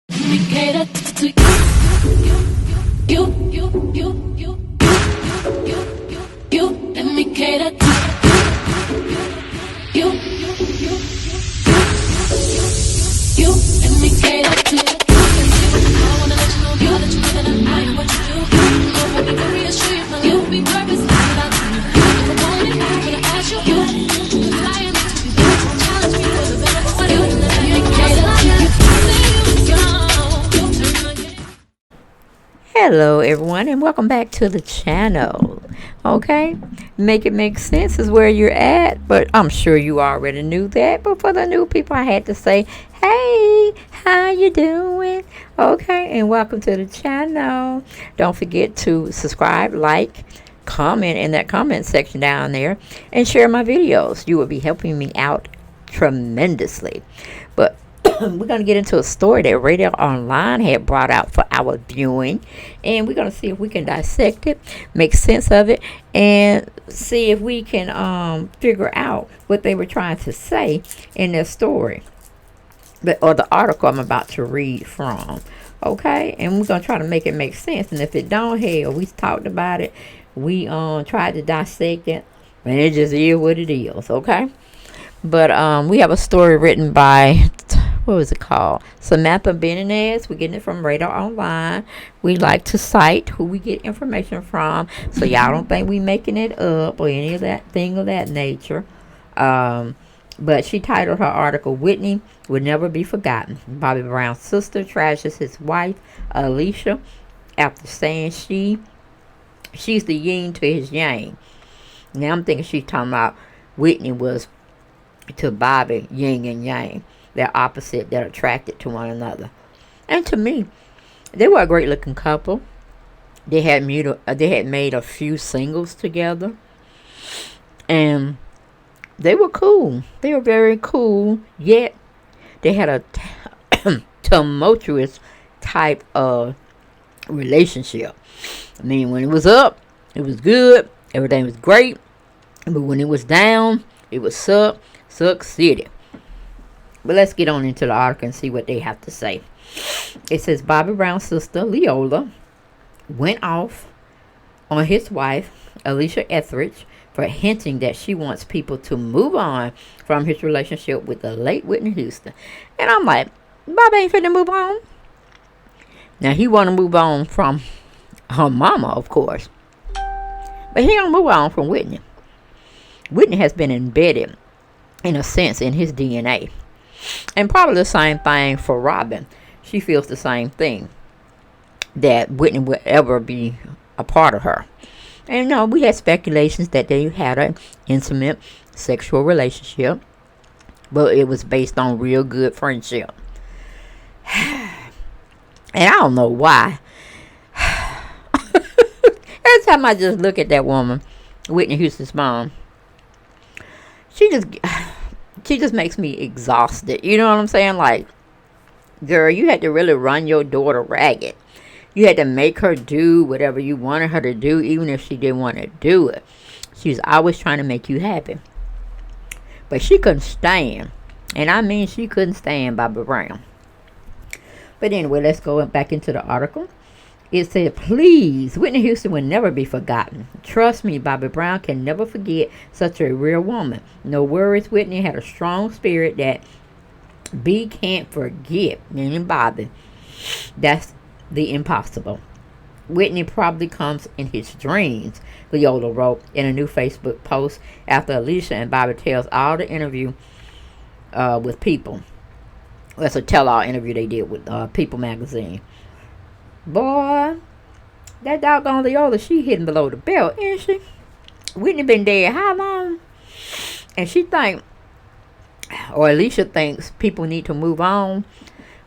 We cater to you. Let me cater to you. Let me cater to I wanna let you know, girl, that you know that I am what you do. So let me reassure you, my love will be purpose without you. If I want it, I'm gonna ask you. Flying to be better, challenge me for the better. What do you let me cater to you? Hello everyone and welcome back to the channel. Okay, make it make sense is where you're at, but I'm sure you already knew that, but for the new people I had to say, hey, how you doing? Okay, and welcome to the channel. Don't forget to subscribe, like, comment in that comment section down there, and share my videos. You will be helping me out tremendously. But we're going to get into a story that Radio Online had brought out for our viewing, and we're going to see if we can dissect it, make sense of it, and see if we can figure out what they were trying to say in their story, or the article I'm about to read from. Okay, and we're going to try to make it make sense, and if it don't, hell, we talked about it, we tried to dissect it, and it just is what it is. Okay, but we have a story written by, what was it called? Samantha Benitez. We're getting it from Radar Online. We like to cite who we get information from, so y'all don't think we making it up or any of that thing of that nature. But she titled her article, "Whitney Will Never Be Forgotten. Bobby Brown's sister trashes his wife, Alicia, after saying she's the yin to his yang." Now I'm thinking she's talking about Whitney was to Bobby yin and yang. They're opposite, they're attracted to one another. And to me, they were a great looking couple. They had made a few singles together, and they were cool. They were very cool, yet they had a tumultuous type of relationship. I mean, when it was up, it was good, everything was great, but when it was down, it was suck city. But let's get on into the article and see what they have to say. It says Bobby Brown's sister, Leola, went off on his wife, Alicia Etheridge, for hinting that she wants people to move on from his relationship with the late Whitney Houston. And I'm like, Bobby ain't finna move on. Now, he want to move on from her mama, of course. But he don't move on from Whitney. Whitney has been embedded, in a sense, in his DNA. And probably the same thing for Robin. She feels the same thing, that Whitney would ever be a part of her. And no, we had speculations that they had an intimate sexual relationship, but it was based on real good friendship. And I don't know why. Every time I just look at that woman, Whitney Houston's mom, she just makes me exhausted. You know what I'm saying? Like, girl, you had to really run your daughter ragged. You had to make her do whatever you wanted her to do, even if she didn't want to do it. She was always trying to make you happy. But she couldn't stand. And I mean, she couldn't stand Bobby Brown. But anyway, let's go back into the article. It said, please, Whitney Houston will never be forgotten. Trust me, Bobby Brown can never forget such a real woman. No worries, Whitney had a strong spirit that B can't forget, meaning Bobby. That's the impossible. Whitney probably comes in his dreams, Leola wrote in a new Facebook post after Alicia and Bobby tells all the interview with People. That's a tell-all interview they did with People magazine. Boy, that doggone Leola, she hitting below the belt, isn't she? Whitney been dead how long? And she think, or Alicia thinks, people need to move on.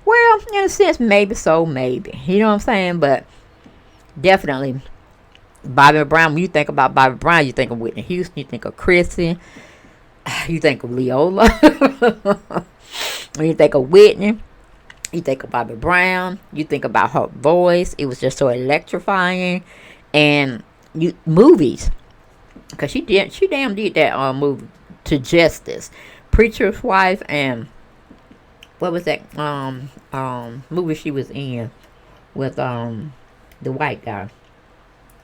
Well, in a sense, maybe so, maybe. You know what I'm saying? But definitely, Bobby Brown, when you think about Bobby Brown, you think of Whitney Houston, you think of Chrissy, you think of Leola. When you think of Whitney, you think of Bobby Brown. You think about her voice. It was just so electrifying. And movies, because she damn did that movie to Justice, Preacher's Wife, and what was that movie she was in with the white guy?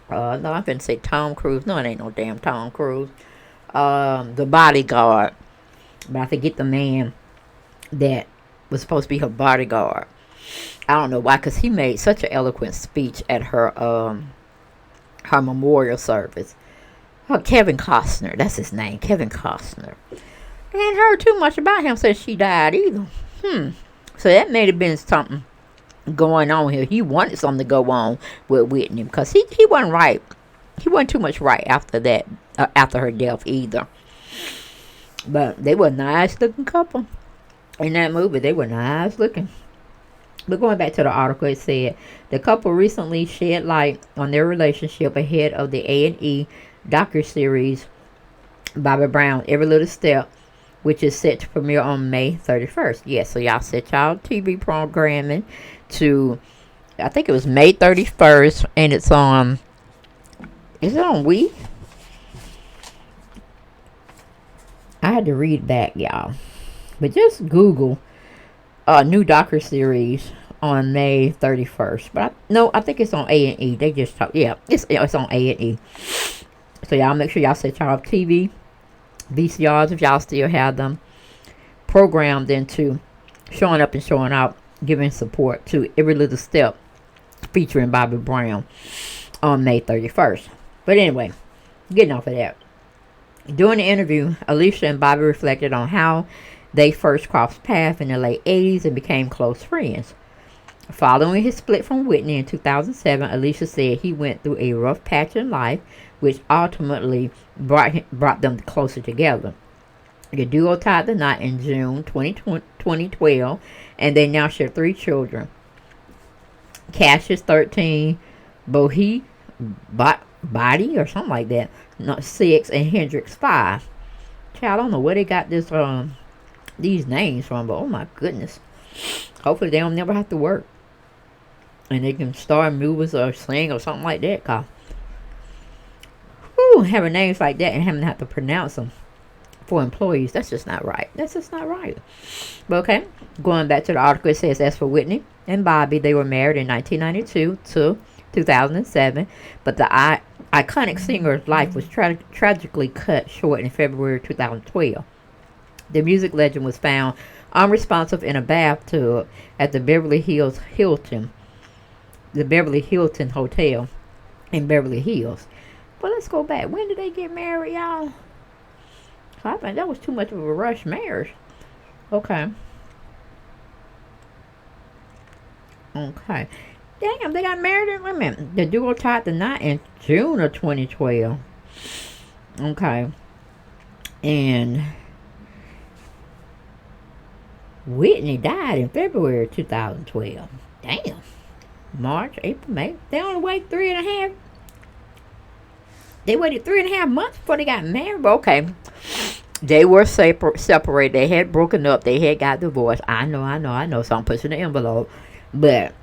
No, I'm finna say Tom Cruise. No, it ain't no damn Tom Cruise. The Bodyguard. But I forget the man that was supposed to be her bodyguard. I don't know why, because he made such an eloquent speech at her memorial service. Oh, Kevin Costner, that's his name, Kevin Costner. I hadn't heard too much about him since she died either. So that may have been something going on here. He wanted something to go on with Whitney because he wasn't right. He wasn't too much right after that, after her death either. But they were a nice looking couple in that movie. They were nice looking. But going back to the article, it said the couple recently shed light on their relationship ahead of the A&E docuseries Bobby Brown Every Little Step, which is set to premiere on May 31st. Yes, so y'all set y'all TV programming to, I think it was May 31st, and it's on, is it on We? I had to read back, y'all. But just Google a new docuseries on May 31st. But I think it's on A&E. They just talk, yeah, it's on A&E. So y'all make sure y'all set y'all TV VCRs, if y'all still have them, programmed into showing up and showing out, giving support to Every Little Step featuring Bobby Brown on May 31st. But anyway, getting off of that. During the interview, Alicia and Bobby reflected on how they first crossed paths in the late 80s and became close friends. Following his split from Whitney in 2007, Alicia said he went through a rough patch in life, which ultimately brought them closer together. The duo tied the knot in June 2012, and they now share 3 children. Cassius 13, Bohi, Body or something like that, 6, and Hendrix 5. Child, I don't know where they got this these names from, but oh my goodness. Hopefully they don't never have to work, and they can star in movies or sing or something like that. Cause having names like that and having to have to pronounce them for employees, that's just not right. That's just not right. But okay, going back to the article, it says, as for Whitney and Bobby, they were married in 1992 to 2007, but the iconic singer's life was tragically cut short in February 2012. The music legend was found unresponsive in a bathtub at the Beverly Hilton Hotel in Beverly Hills. But let's go back. When did they get married, y'all? I think that was too much of a rush marriage. Okay. Damn, they got married in women. The duo tied the knot in June of 2012. Okay. And Whitney died in February 2012. Damn. March, April, May. They only waited 3.5. They waited 3.5 months before they got married. But okay. They were separated. They had broken up. They had got divorced. I know. So I'm pushing the envelope. But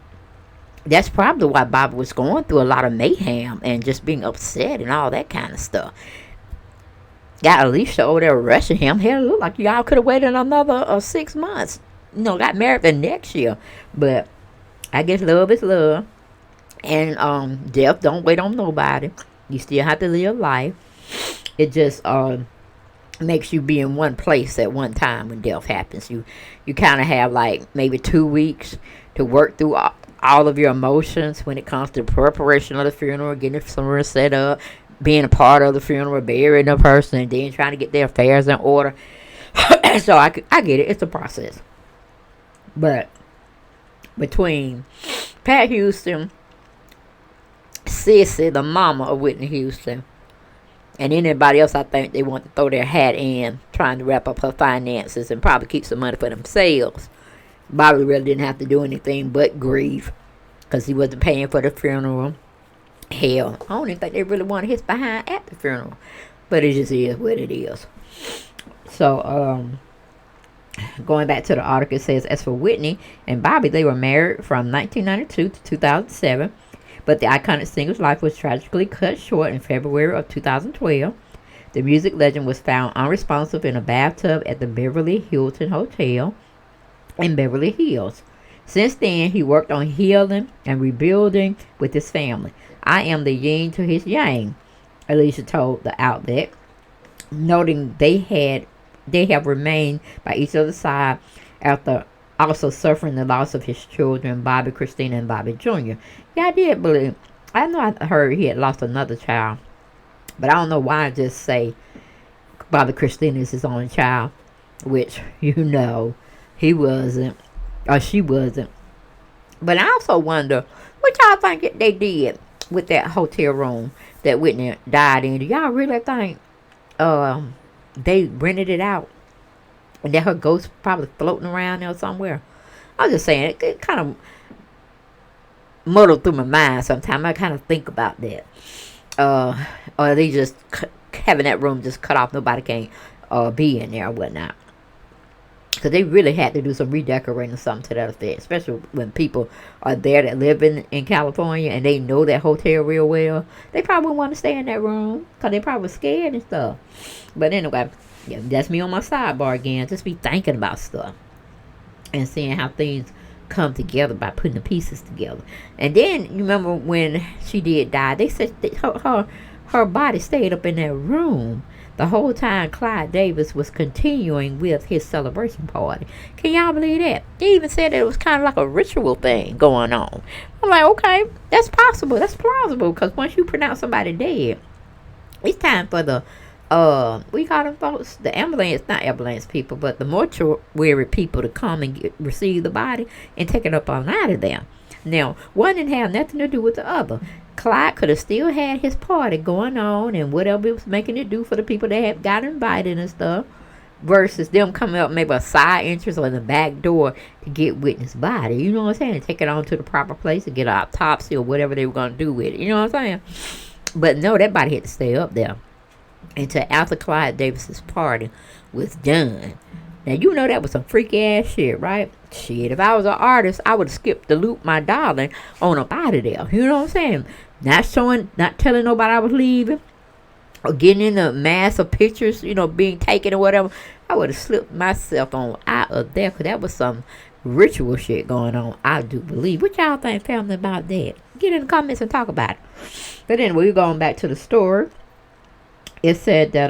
that's probably why Bobby was going through a lot of mayhem and just being upset and all that kind of stuff. Got Alicia over there rushing him. Hell, it looked like y'all could have waited another 6 months. Got married the next year. But I guess love is love. And death don't wait on nobody. You still have to live life. It just makes you be in one place at one time when death happens. You kind of have like maybe 2 weeks to work through all of your emotions when it comes to preparation of the funeral, getting somewhere set up, being a part of the funeral, burying a person, and then trying to get their affairs in order. So I get it. It's a process. But between Pat Houston, Sissy, the mama of Whitney Houston, and anybody else I think they want to throw their hat in, trying to wrap up her finances and probably keep some money for themselves, Bobby really didn't have to do anything but grieve because he wasn't paying for the funeral. Hell, I don't even think they really wanted his behind at the funeral. But it just is what it is. So, going back to the article, it says, as for Whitney and Bobby, they were married from 1992 to 2007. But the iconic singer's life was tragically cut short in February of 2012. The music legend was found unresponsive in a bathtub at the Beverly Hilton Hotel. in Beverly Hills. Since then, he worked on healing and rebuilding with his family. I am the yin to his yang, Alicia told the outlet, noting they have remained by each other's side after also suffering the loss of his children, Bobby, Christina, and Bobby Jr. Yeah, I did believe. I know I heard he had lost another child, but I don't know why I just say Bobby Christina is his only child, which he wasn't, or she wasn't. But I also wonder what y'all think they did with that hotel room that Whitney died in. Do y'all really think they rented it out and that her ghost probably floating around there somewhere? I'm just saying, it kind of muddled through my mind sometimes. I kind of think about that. Or they just having that room just cut off. Nobody can be in there or whatnot. Because they really had to do some redecorating or something to that effect. Especially when people are there that live in California and they know that hotel real well. They probably want to stay in that room because they probably scared and stuff. But anyway, yeah, that's me on my sidebar again. Just be thinking about stuff. And seeing how things come together by putting the pieces together. And then, you remember when she did die, they said that her body stayed up in that room the whole time Clyde Davis was continuing with his celebration party. Can y'all believe that? They even said that it was kind of like a ritual thing going on. I'm like, okay, that's possible. That's plausible. Because once you pronounce somebody dead, it's time for the, we call them folks, the ambulance, not ambulance people, but the mortuary people to come and receive the body and take it up on out of there. Now, one didn't have nothing to do with the other. Clyde could have still had his party going on and whatever it was making it do for the people that had got invited and stuff, versus them coming up maybe a side entrance or in the back door to get Whitney's body. You know what I'm saying? And take it on to the proper place to get an autopsy or whatever they were going to do with it. You know what I'm saying? But no, that body had to stay up there until after Clyde Davis's party was done. Now, you know that was some freaky ass shit, right? Shit, if I was an artist, I would have skipped the loop, my darling, on up out of there. You know what I'm saying? Not telling nobody I was leaving, or getting in the mass of pictures, being taken or whatever. I would have slipped myself on out of there, because that was some ritual shit going on, I do believe. What y'all think, family, about that? Get in the comments and talk about it. But anyway, we're going back to the story. It said that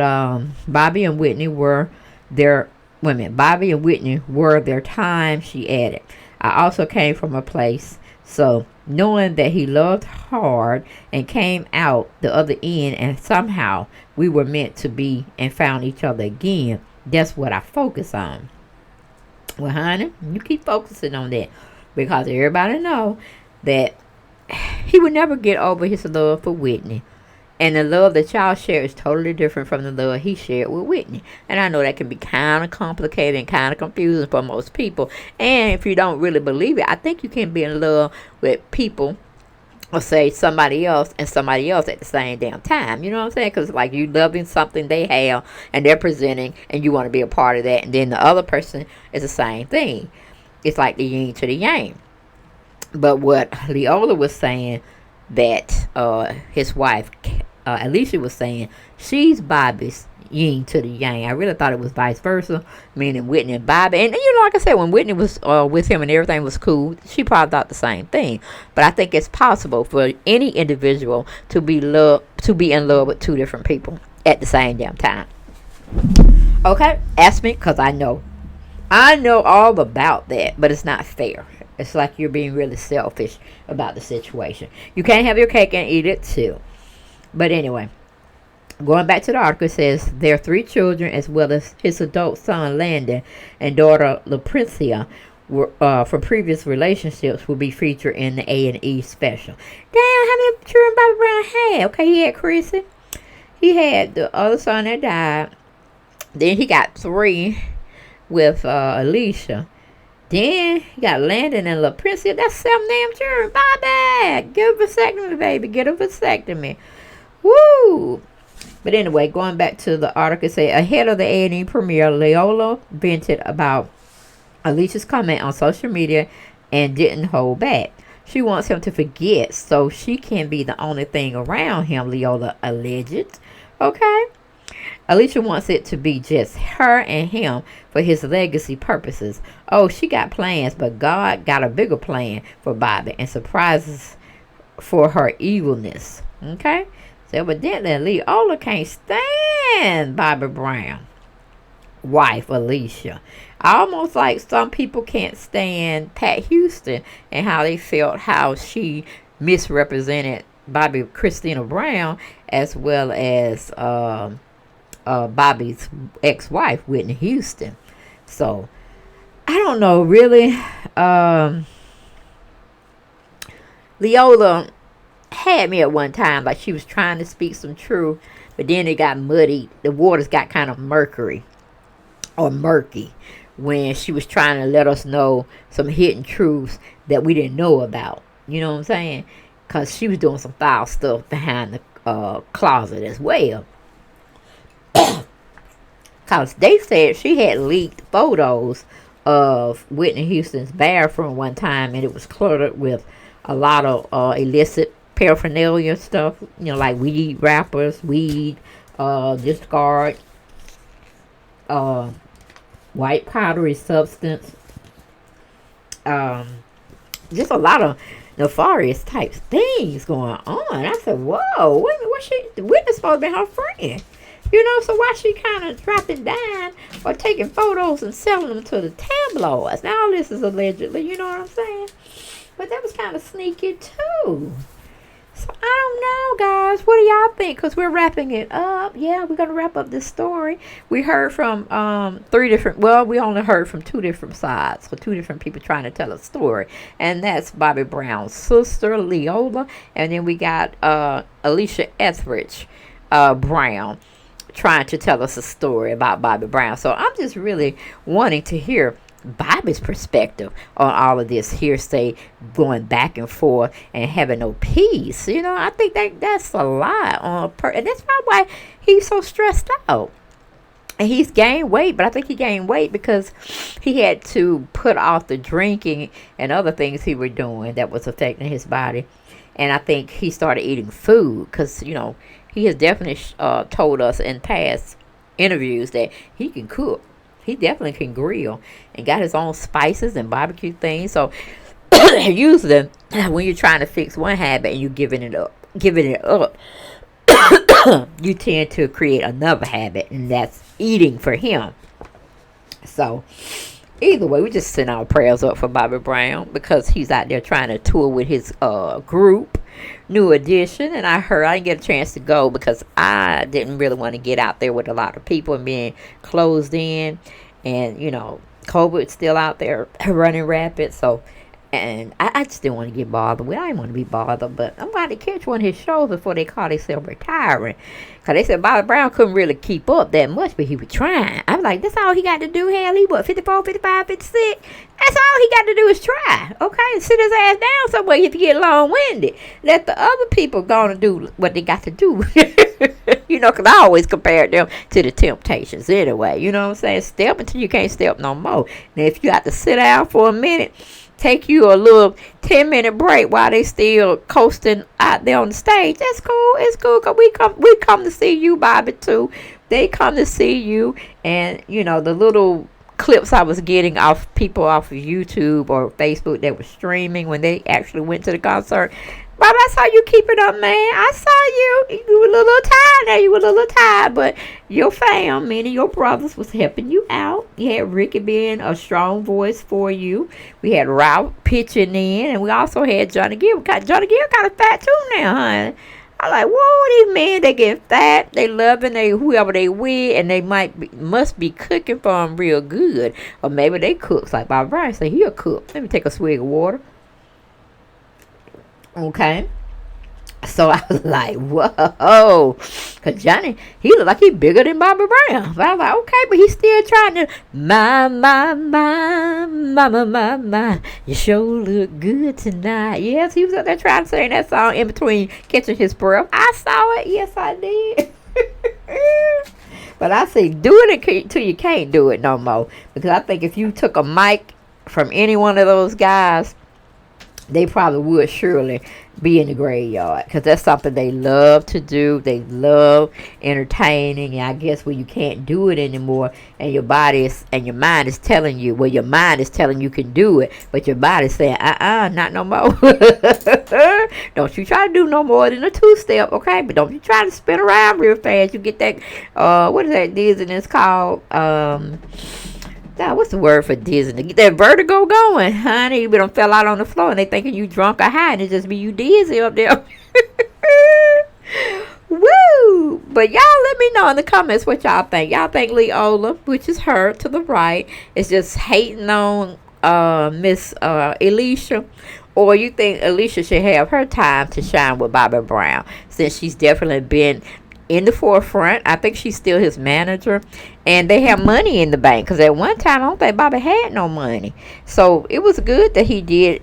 Bobby and Whitney were their time, she added. I also came from a place, so knowing that he loved hard and came out the other end, and somehow we were meant to be and found each other again. That's what I focus on. Well, honey, you keep focusing on that, because everybody know that he would never get over his love for Whitney. And the love that y'all share is totally different from the love he shared with Whitney. And I know that can be kind of complicated and kind of confusing for most people. And if you don't really believe it, I think you can be in love with people, or say somebody else and somebody else at the same damn time. You know what I'm saying? Because like you loving something they have and they're presenting and you want to be a part of that. And then the other person is the same thing. It's like the yin to the yang. But what Leola was saying, that his wife Alicia was saying, she's Bobby's yin to the yang. I really thought it was vice versa, meaning Whitney and Bobby. And like I said, when Whitney was with him and everything was cool, she probably thought the same thing. But I think it's possible for any individual to be in love with two different people at the same damn time. Okay, ask me, because I know all about that, but it's not fair. It's like you're being really selfish about the situation. You can't have your cake and eat it too. But anyway, going back to the article, it says their 3 children, as well as his adult son Landon and daughter LaPrincia, were from previous relationships, will be featured in the A&E special. Damn, how many children Bobby Brown had? Okay, he had Chrissy. He had the other son that died. Then he got 3 with Alicia. Then he got Landon and LaPrincia. That's 7 damn children. Bobby, get a vasectomy, baby. Get a vasectomy. Woo! But anyway, going back to the article, say ahead of the A&E premiere, Leola vented about Alicia's comment on social media and didn't hold back. She wants him to forget so she can be the only thing around him, Leola alleged. Okay? Alicia wants it to be just her and him for his legacy purposes. Oh, she got plans, but God got a bigger plan for Bobby and surprises for her evilness. Okay? So evidently Leola can't stand Bobby Brown wife Alicia. Almost like some people can't stand Pat Houston and how they felt how she misrepresented Bobby Christina Brown as well as Bobby's ex-wife Whitney Houston. So I don't know really. Leola had me at one time like she was trying to speak some truth, but then it got muddy. The waters got kind of murky when she was trying to let us know some hidden truths that we didn't know about. You know what I'm saying? Because she was doing some foul stuff behind the closet as well. Because they said she had leaked photos of Whitney Houston's bathroom one time, and it was cluttered with a lot of illicit paraphernalia stuff, like weed wrappers, weed, discard, white powdery substance, just a lot of nefarious type things going on. I said, whoa, wait a minute, Whitney's supposed to be her friend. So why she kind of dropping down or taking photos and selling them to the tabloids? Now all this is allegedly, you know what I'm saying? But that was kind of sneaky too. So I don't know, guys. What do y'all think? Because we're wrapping it up. Yeah, we're going to wrap up this story. We heard from we only heard from two different sides. So two different people trying to tell a story. And that's Bobby Brown's sister, Leola. And then we got Alicia Etheridge Brown trying to tell us a story about Bobby Brown. So I'm just really wanting to hear Bobby's perspective on all of this hearsay going back and forth and having no peace. I think that's a lot on and that's probably why he's so stressed out. And he's gained weight, but I think he gained weight because he had to put off the drinking and other things he was doing that was affecting his body. And I think he started eating food because, he has definitely told us in past interviews that he can cook. He definitely can grill and got his own spices and barbecue things. So usually when you're trying to fix one habit and you're giving it up, you tend to create another habit, and that's eating for him. So either way, we just send our prayers up for Bobby Brown because he's out there trying to tour with his group, New Edition. And I didn't get a chance to go because I didn't really want to get out there with a lot of people and being closed in. And, COVID's still out there running rapid. So, and I just didn't want to get bothered with. I didn't want to be bothered. But I'm about to catch one of his shows before they call themselves retiring. Because they said Bobby Brown couldn't really keep up that much, but he was trying. I was like, that's all he got to do, hell. He 54, 55, 56. That's all he got to do is try. Okay? And sit his ass down somewhere if you get long-winded. Let the other people go and do what they got to do. Because I always compared them to the Temptations anyway. You know what I'm saying? Step until you can't step no more. Now, if you got to sit down for a minute, take you a little 10-minute break while they still coasting out there on the stage. That's cool. It's cool because we come to see you, Bobby, too. They come to see you. And, the little clips I was getting off people off of YouTube or Facebook that were streaming when they actually went to the concert. Bobby, I saw you keep it up, man. I saw you. You were a little tired there. You were a little tired. But your fam, many of your brothers was helping you out. You had Ricky being a strong voice for you. We had Ralph pitching in. And we also had Johnny Gill. Johnny Gill kind of fat too now, honey. I like, whoa, these men, they get fat. They loving whoever they with. And they must be cooking for them real good. Or maybe they cooks like Bob Brown. Say, he a cook. Let me take a swig of water. Okay, so I was like, whoa, because Johnny, he looked like he bigger than Bobby Brown. But I was like, okay, but he's still trying to, my, you sure look good tonight. Yes, he was up there trying to sing that song in between catching his breath. I saw it. Yes, I did. But I say, do it till you can't do it no more. Because I think if you took a mic from any one of those guys, they probably would surely be in the graveyard, because that's something they love to do. They love entertaining, and I guess when you can't do it anymore, and your body is, and your mind is telling you, well, your mind is telling you can do it, but your body's saying, not no more. Don't you try to do no more than a two-step, okay? But don't you try to spin around real fast. You get that, what is that dizziness called? What's the word for dizzy? Get that vertigo going, honey. You done fell out on the floor and they thinking you drunk or high, and it just be you dizzy up there. Woo! But y'all let me know in the comments what y'all think. Y'all think Leola, which is her to the right, is just hating on Miss Alicia, or you think Alicia should have her time to shine with Bobby Brown, since she's definitely been in the forefront. I think she's still his manager, and they have money in the bank, because at one time I don't think Bobby had no money. So it was good that he did,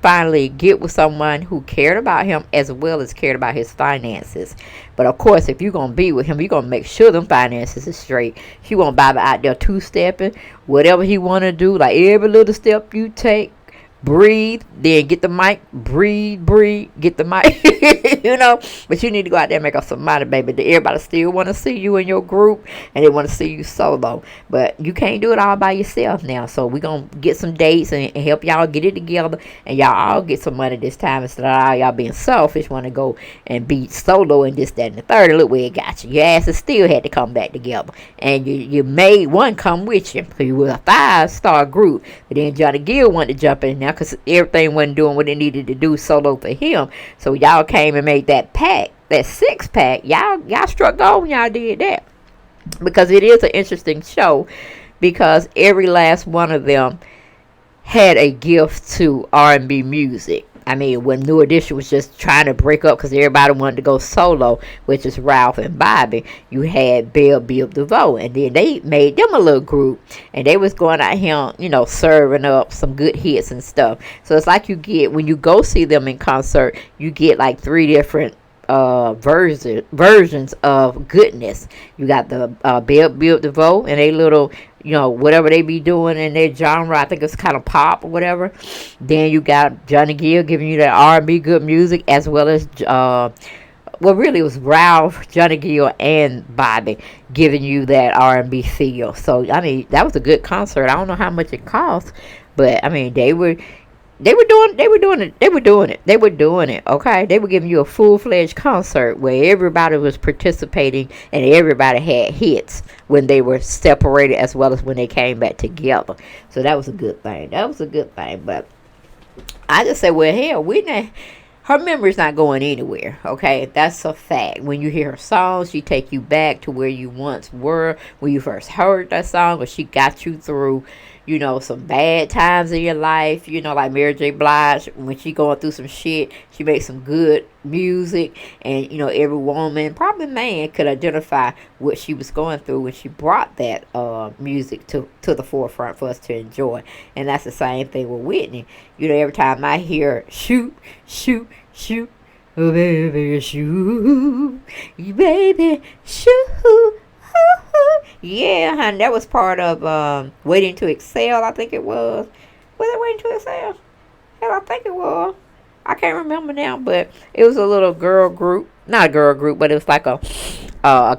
finally get with someone who cared about him as well as cared about his finances. But of course, if you're gonna be with him, you're gonna make sure them finances is straight. He want Bobby out there two-stepping, whatever he want to do, like every little step you take, breathe, then get the mic, breathe, get the mic. But you need to go out there and make up some money, baby. Everybody still want to see you in your group, and they want to see you solo, but you can't do it all by yourself now. So we're gonna get some dates and help y'all get it together, and y'all all get some money this time, instead of all y'all being selfish, want to go and be solo and this, that, and the third. Look where it got you. Your asses still had to come back together, and you made one come with you. So you were a 5-star group, but then Johnny Gill wanted to jump in now, because everything wasn't doing what it needed to do solo for him. So y'all came and made that pack, that 6-pack. Y'all struck gold when y'all did that, because it is an interesting show, because every last one of them had a gift to R&B music. I mean, when New Edition was just trying to break up because everybody wanted to go solo, which is Ralph and Bobby, you had Bill DeVoe, and then they made them a little group, and they was going out here, serving up some good hits and stuff. So it's like you get, when you go see them in concert, you get like 3 different versions of goodness. You got the Bill DeVoe and a little, whatever they be doing in their genre. I think it's kind of pop or whatever. Then you got Johnny Gill giving you that R&B good music, as well as really it was Ralph, Johnny Gill, and Bobby giving you that R&B feel. So I mean, that was a good concert. I don't know how much it cost, but I mean, they were doing it. Okay, they were giving you a full-fledged concert where everybody was participating and everybody had hits when they were separated, as well as when they came back together. So that was a good thing. But I just say, well, hell, Whitney, her memory's not going anywhere. Okay, that's a fact. When you hear her songs, she take you back to where you once were when you first heard that song, or she got you through some bad times in your life, like Mary J. Blige. When she going through some shit, she makes some good music, and every woman, probably man, could identify what she was going through when she brought that music to the forefront for us to enjoy. And that's the same thing with Whitney. Every time I hear shoot, oh baby, shoot, baby, shoot. Yeah, honey, that was part of Waiting to Excel, I think it was. Was it Waiting to Excel? Hell, I think it was. I can't remember now, but it was a little girl group. Not a girl group, but it was like a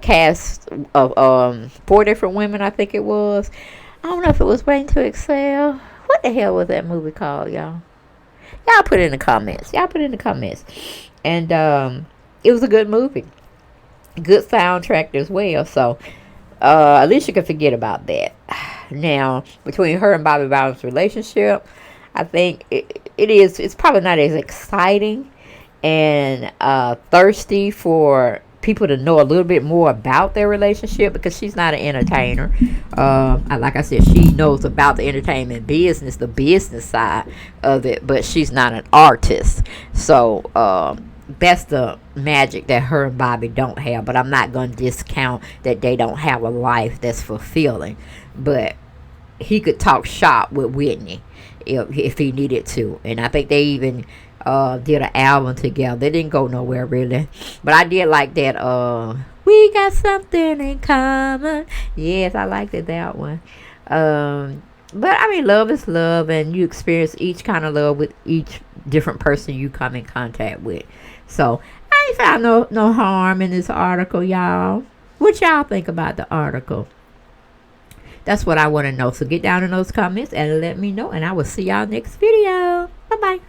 cast of 4 different women, I think it was. I don't know if it was Waiting to Excel. What the hell was that movie called, y'all? Y'all put it in the comments. And it was a good movie. Good soundtrack as well. So Alicia can forget about that. Now, between her and Bobby Brown's relationship, I think it's probably not as exciting and thirsty for people to know a little bit more about their relationship, because she's not an entertainer. Like I said, she knows about the entertainment business, the business side of it, but she's not an artist. So that's the magic that her and Bobby don't have. But I'm not going to discount that they don't have a life that's fulfilling. But he could talk shop with Whitney if he needed to. And I think they even did an album together. They didn't go nowhere really. But I did like that. We got something in common. Yes, I liked that one. But I mean, love is love, and you experience each kind of love with each different person you come in contact with. So I ain't found no harm in this article, y'all. What y'all think about the article? That's what I want to know. So get down in those comments and let me know, and I will see y'all next video. Bye bye.